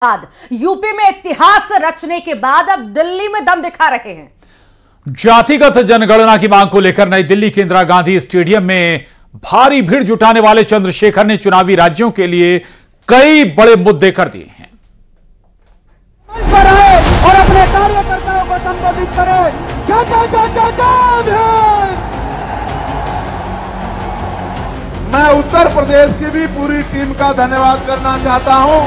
बाद यूपी में इतिहास रचने के बाद अब दिल्ली में दम दिखा रहे हैं। जातिगत जनगणना की मांग को लेकर नई दिल्ली के इंदिरा गांधी स्टेडियम में भारी भीड़ जुटाने वाले चंद्रशेखर ने चुनावी राज्यों के लिए कई बड़े मुद्दे कर दिए हैं। और अपने कार्यकर्ताओं को संबोधित करें। मैं उत्तर प्रदेश की भी पूरी टीम का धन्यवाद करना चाहता हूं।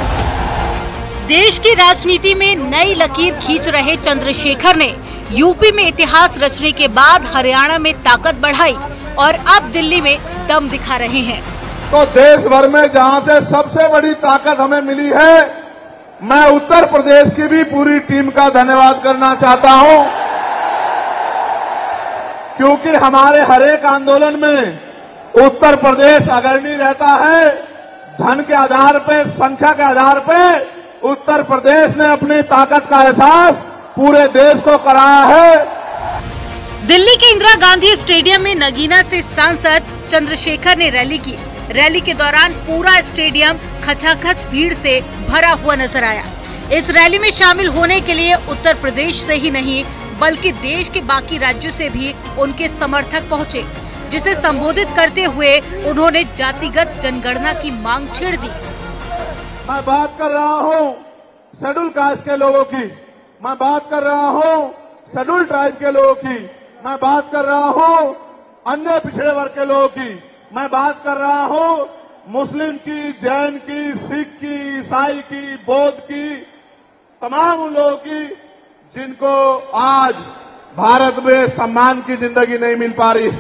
देश की राजनीति में नई लकीर खींच रहे चंद्रशेखर ने यूपी में इतिहास रचने के बाद हरियाणा में ताकत बढ़ाई और अब दिल्ली में दम दिखा रहे हैं। तो देश भर में जहां से सबसे बड़ी ताकत हमें मिली है, मैं उत्तर प्रदेश की भी पूरी टीम का धन्यवाद करना चाहता हूं, क्योंकि हमारे हर एक आंदोलन में उत्तर प्रदेश अग्रणी रहता है। धन के आधार पर, संख्या के आधार पर उत्तर प्रदेश ने अपनी ताकत का एहसास पूरे देश को कराया है। दिल्ली के इंदिरा गांधी स्टेडियम में नगीना से सांसद चंद्रशेखर ने रैली की। रैली के दौरान पूरा स्टेडियम खचाखच भीड़ से भरा हुआ नजर आया। इस रैली में शामिल होने के लिए उत्तर प्रदेश से ही नहीं बल्कि देश के बाकी राज्यों से भी उनके समर्थक पहुंचे, जिसे संबोधित करते हुए उन्होंने जातिगत जनगणना की मांग छेड़ दी। मैं बात कर रहा हूं शेड्यूल कास्ट के लोगों की, मैं बात कर रहा हूं शेड्यूल ट्राइब के लोगों की, मैं बात कर रहा हूं अन्य पिछड़े वर्ग के लोगों की, मैं बात कर रहा हूं मुस्लिम की, जैन की, सिख की, ईसाई की, बौद्ध की, तमाम उन लोगों की जिनको आज भारत में सम्मान की जिंदगी नहीं मिल पा रही।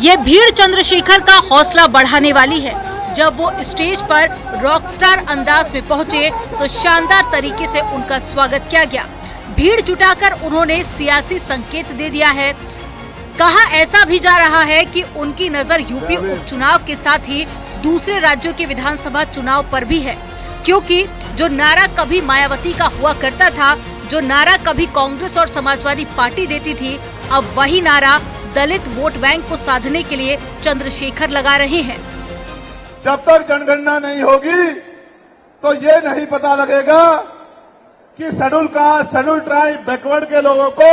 ये भीड़ चंद्रशेखर का हौसला बढ़ाने वाली है। जब वो स्टेज पर रॉकस्टार अंदाज में पहुंचे तो शानदार तरीके से उनका स्वागत किया गया। भीड़ जुटाकर उन्होंने सियासी संकेत दे दिया है। कहा ऐसा भी जा रहा है कि उनकी नजर यूपी उपचुनाव के साथ ही दूसरे राज्यों के विधानसभा चुनाव पर भी है, क्योंकि जो नारा कभी मायावती का हुआ करता था, जो नारा कभी कांग्रेस और समाजवादी पार्टी देती थी, अब वही नारा दलित वोट बैंक को साधने के लिए चंद्रशेखर लगा रहे हैं। जब तक जनगणना नहीं होगी तो ये नहीं पता लगेगा कि schedule caste, schedule tribe, backward के लोगों को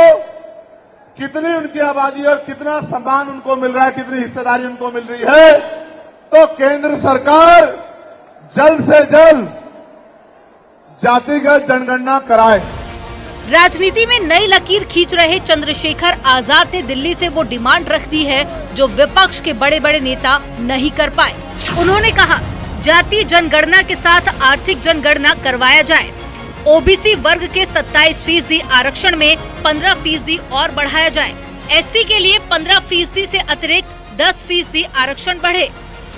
कितनी उनकी आबादी और कितना सम्मान उनको मिल रहा है, कितनी हिस्सेदारी उनको मिल रही है। तो केंद्र सरकार जल्द से जल्द जातिगत जनगणना कराए। राजनीति में नई लकीर खींच रहे चंद्रशेखर आजाद ने दिल्ली से वो डिमांड रख दी है जो विपक्ष के बड़े बड़े नेता नहीं कर पाए। उन्होंने कहा जाति जनगणना के साथ आर्थिक जनगणना करवाया जाए। ओबीसी वर्ग के 27% आरक्षण में 15% और बढ़ाया जाए। एससी के लिए 15% से अतिरिक्त 10% आरक्षण बढ़े।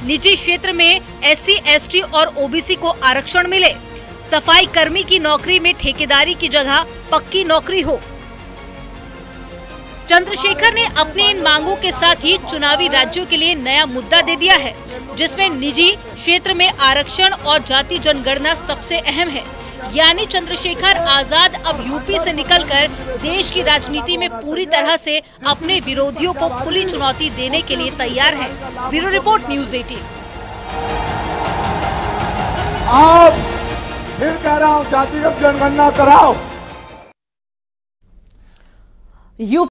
निजी क्षेत्र में एससी, एसटी और ओबीसी को आरक्षण मिले। सफाई कर्मी की नौकरी में ठेकेदारी की जगह पक्की नौकरी हो। चंद्रशेखर ने अपनी इन मांगों के साथ ही चुनावी राज्यों के लिए नया मुद्दा दे दिया है, जिसमें निजी क्षेत्र में आरक्षण और जाति जनगणना सबसे अहम है। यानी चंद्रशेखर आजाद अब यूपी से निकलकर देश की राजनीति में पूरी तरह से अपने विरोधियों को खुली चुनौती देने के लिए तैयार है। Bureau report, news 18। आप फिर कह रहा हूँ जातिगत जनगणना कराओ।